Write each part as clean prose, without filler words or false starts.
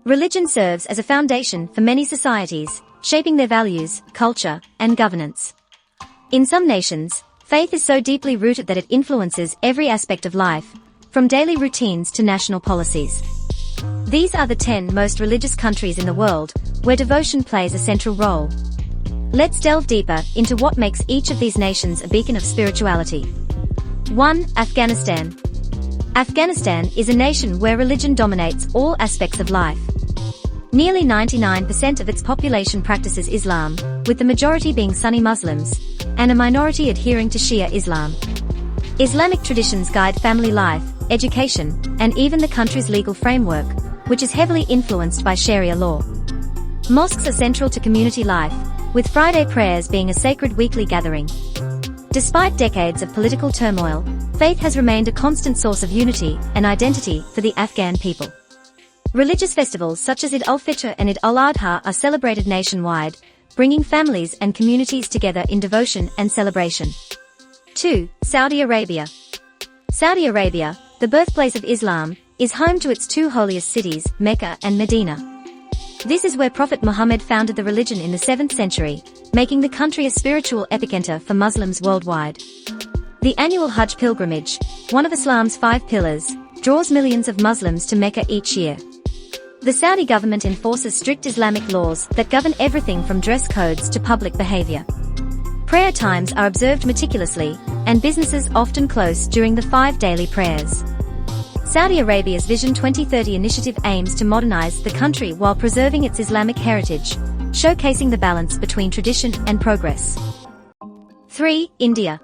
Religion serves as a foundation for many societies, shaping their values, culture, and governance. In some nations, faith is so deeply rooted that it influences every aspect of life, from daily routines to national policies. These are the 10 most religious countries in the world, where devotion plays a central role. Let's delve deeper into what makes each of these nations a beacon of spirituality. 1. Afghanistan. Afghanistan is a nation where religion dominates all aspects of life. Nearly 99% of its population practices Islam, with the majority being Sunni Muslims, and a minority adhering to Shia Islam. Islamic traditions guide family life, education, and even the country's legal framework, which is heavily influenced by Sharia law. Mosques are central to community life, with Friday prayers being a sacred weekly gathering. Despite decades of political turmoil, faith has remained a constant source of unity and identity for the Afghan people. Religious festivals such as Eid al-Fitr and Eid al-Adha are celebrated nationwide, bringing families and communities together in devotion and celebration. 2. Saudi Arabia. Saudi Arabia, the birthplace of Islam, is home to its two holiest cities, Mecca and Medina. This is where Prophet Muhammad founded the religion in the 7th century, making the country a spiritual epicenter for Muslims worldwide. The annual Hajj pilgrimage, one of Islam's 5 pillars, draws millions of Muslims to Mecca each year. The Saudi government enforces strict Islamic laws that govern everything from dress codes to public behavior. Prayer times are observed meticulously, and businesses often close during the 5 daily prayers. Saudi Arabia's Vision 2030 initiative aims to modernize the country while preserving its Islamic heritage, showcasing the balance between tradition and progress. 3. India.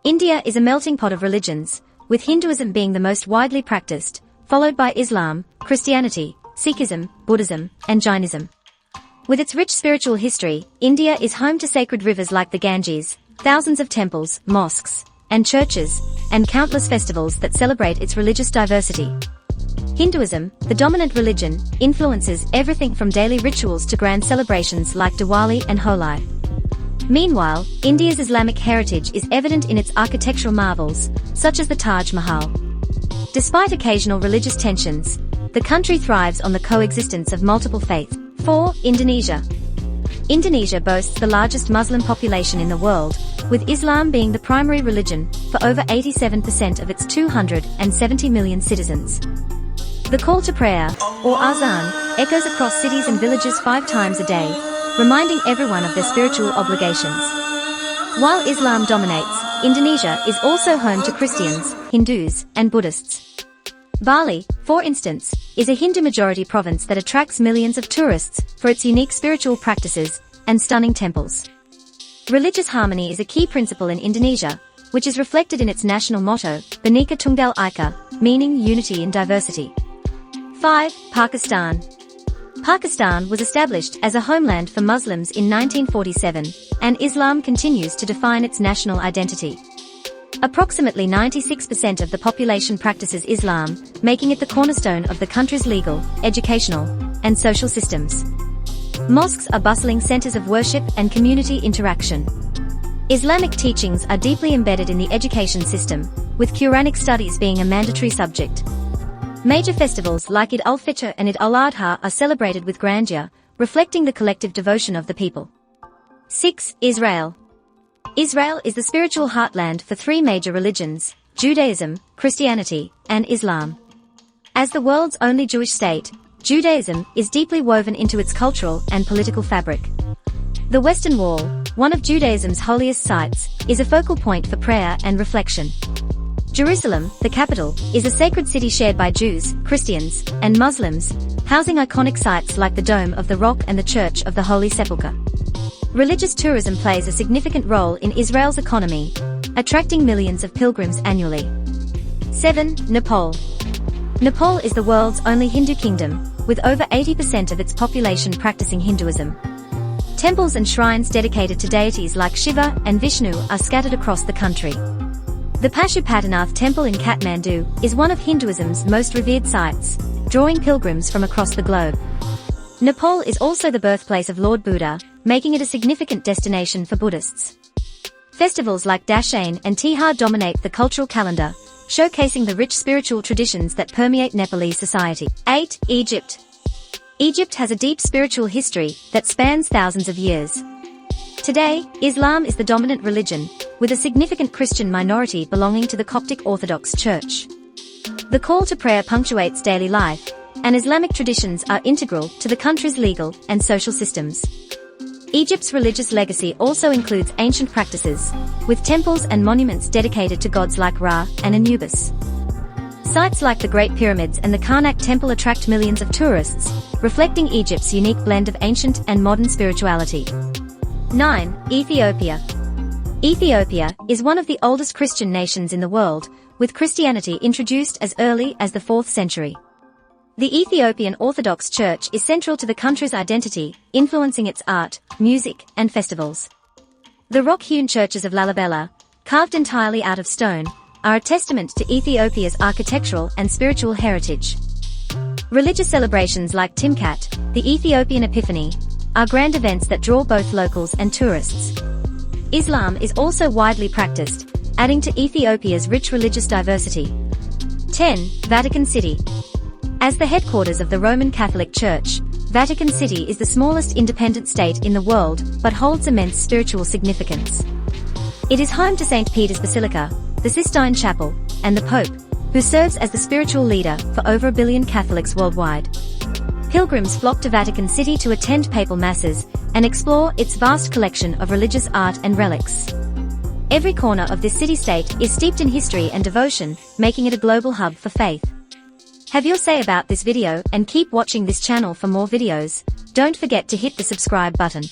India is a melting pot of religions, with Hinduism being the most widely practiced, followed by Islam, Christianity, Sikhism, Buddhism, and Jainism. With its rich spiritual history, India is home to sacred rivers like the Ganges, thousands of temples, mosques, and churches, and countless festivals that celebrate its religious diversity. Hinduism, the dominant religion, influences everything from daily rituals to grand celebrations like Diwali and Holi. Meanwhile, India's Islamic heritage is evident in its architectural marvels, such as the Taj Mahal. Despite occasional religious tensions, the country thrives on the coexistence of multiple faiths. 4. Indonesia. Indonesia boasts the largest Muslim population in the world, with Islam being the primary religion for over 87% of its 270 million citizens. The call to prayer, or azan, echoes across cities and villages 5 times a day, reminding everyone of their spiritual obligations. While Islam dominates, Indonesia is also home to Christians, Hindus, and Buddhists. Bali, for instance, is a Hindu-majority province that attracts millions of tourists for its unique spiritual practices and stunning temples. Religious harmony is a key principle in Indonesia, which is reflected in its national motto, Bhinneka Tunggal Ika, meaning unity in diversity. 5. Pakistan. Pakistan was established as a homeland for Muslims in 1947, and Islam continues to define its national identity. Approximately 96% of the population practices Islam, making it the cornerstone of the country's legal, educational, and social systems. Mosques are bustling centers of worship and community interaction. Islamic teachings are deeply embedded in the education system, with Quranic studies being a mandatory subject. Major festivals like Eid al-Fitr and Eid al-Adha are celebrated with grandeur, reflecting the collective devotion of the people. 6. Israel. Israel is the spiritual heartland for 3 major religions, Judaism, Christianity, and Islam. As the world's only Jewish state, Judaism is deeply woven into its cultural and political fabric. The Western Wall, one of Judaism's holiest sites, is a focal point for prayer and reflection. Jerusalem, the capital, is a sacred city shared by Jews, Christians, and Muslims, housing iconic sites like the Dome of the Rock and the Church of the Holy Sepulchre. Religious tourism plays a significant role in Israel's economy, attracting millions of pilgrims annually. 7. Nepal. Nepal is the world's only Hindu kingdom, with over 80% of its population practicing Hinduism. Temples and shrines dedicated to deities like Shiva and Vishnu are scattered across the country. The Pashupatinath Temple in Kathmandu is one of Hinduism's most revered sites, drawing pilgrims from across the globe. Nepal is also the birthplace of Lord Buddha, making it a significant destination for Buddhists. Festivals like Dashain and Tihar dominate the cultural calendar, showcasing the rich spiritual traditions that permeate Nepalese society. 8. Egypt. Egypt has a deep spiritual history that spans thousands of years. Today, Islam is the dominant religion, with a significant Christian minority belonging to the Coptic Orthodox Church. The call to prayer punctuates daily life, and Islamic traditions are integral to the country's legal and social systems. Egypt's religious legacy also includes ancient practices, with temples and monuments dedicated to gods like Ra and Anubis. Sites like the Great Pyramids and the Karnak Temple attract millions of tourists, reflecting Egypt's unique blend of ancient and modern spirituality. 9. Ethiopia. Ethiopia is one of the oldest Christian nations in the world, with Christianity introduced as early as the 4th century. The Ethiopian Orthodox Church is central to the country's identity, influencing its art, music, and festivals. The rock-hewn churches of Lalibela, carved entirely out of stone, are a testament to Ethiopia's architectural and spiritual heritage. Religious celebrations like Timkat, the Ethiopian Epiphany, are grand events that draw both locals and tourists. Islam is also widely practiced, adding to Ethiopia's rich religious diversity. 10. Vatican City. As the headquarters of the Roman Catholic Church, Vatican City is the smallest independent state in the world, but holds immense spiritual significance. It is home to St. Peter's Basilica, the Sistine Chapel, and the Pope, who serves as the spiritual leader for over 1 billion Catholics worldwide. Pilgrims flock to Vatican City to attend papal masses and explore its vast collection of religious art and relics. Every corner of this city-state is steeped in history and devotion, making it a global hub for faith. Have your say about this video and keep watching this channel for more videos. Don't forget to hit the subscribe button.